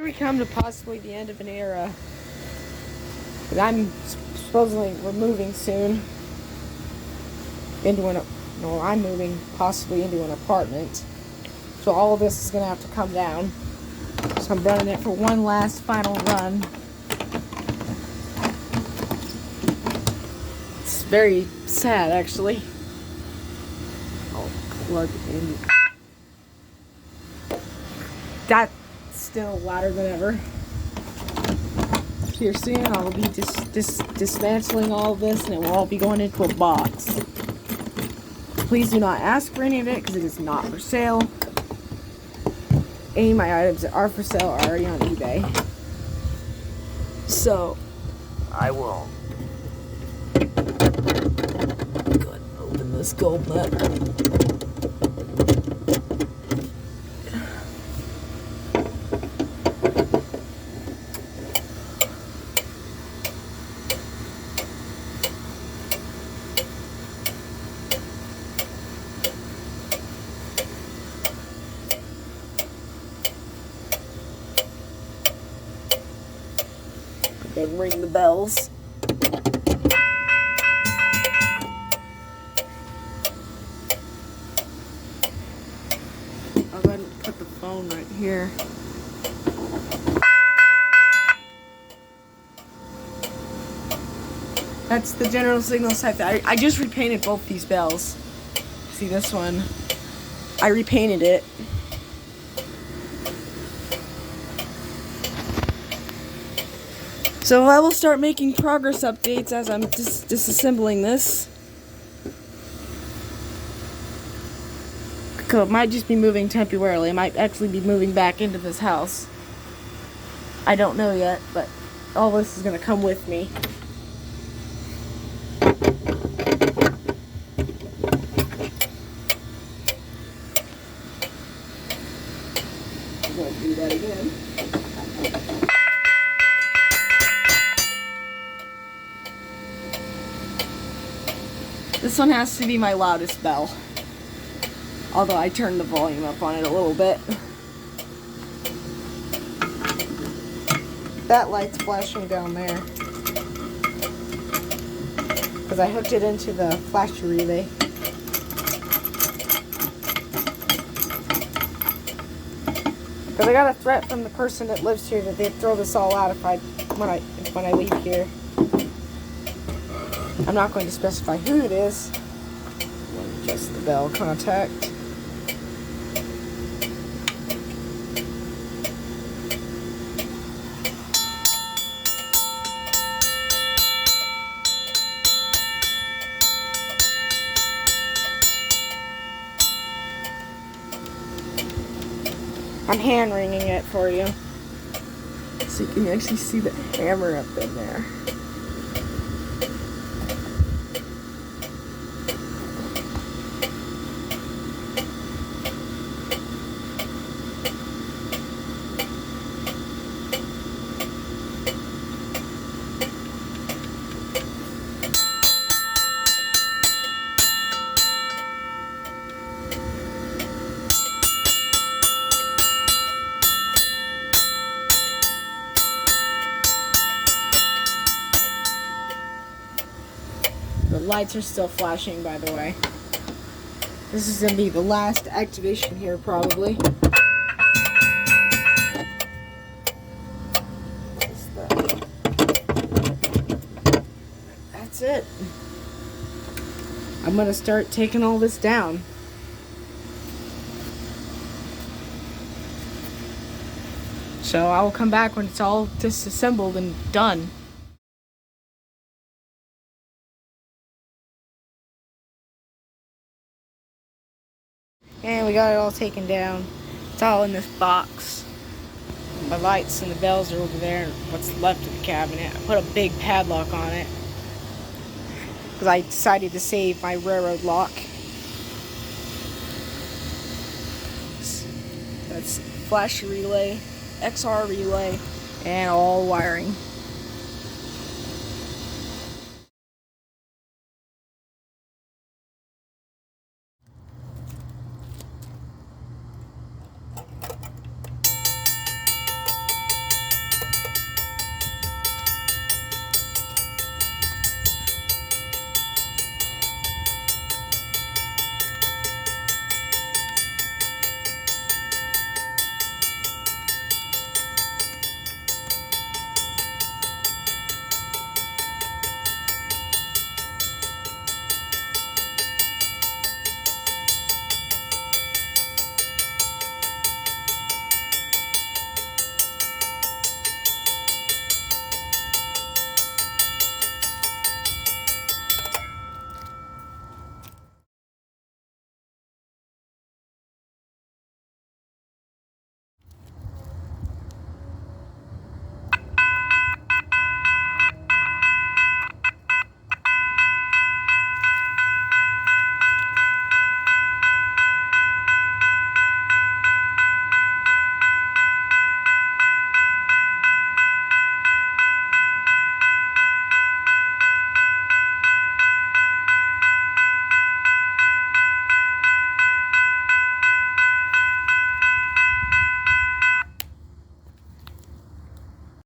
Here we come to possibly the end of an era. But I'm supposedly we're moving soon into I'm moving possibly into an apartment. So all of this is gonna have to come down. So I'm running it for one last final run. It's very sad actually. I'll plug in. That's still louder than ever. Here soon I'll be dismantling all of this and it will all be going into a box. Please do not ask for any of it because it is not for sale. Any of my items that are for sale are already on eBay. So I will go ahead and open this gold nut. And ring the bells. I'll go ahead and put the phone right here. That's the general signal type. I just repainted both these bells. See this one? I repainted it. So I will start making progress updates as I'm disassembling this. It might just be moving temporarily. I might actually be moving back into this house. I don't know yet, but all this is going to come with me. I'm going to do that again. This one has to be my loudest bell. Although I turned the volume up on it a little bit. That light's flashing down there. Because I hooked it into the flash relay. Because I got a threat from the person that lives here that they'd throw this all out when I leave here. I'm not going to specify who it is. Just the bell contact. I'm hand wringing it for you. So you can actually see the hammer up in there. The lights are still flashing, by the way. This is going to be the last activation here, probably. That's it. I'm going to start taking all this down. So I will come back when it's all disassembled and done. And we got it all taken down. It's all in this box. My lights and the bells are over there, and what's left of the cabinet. I put a big padlock on it because I decided to save my railroad lock. That's flash relay, XR relay, and all wiring.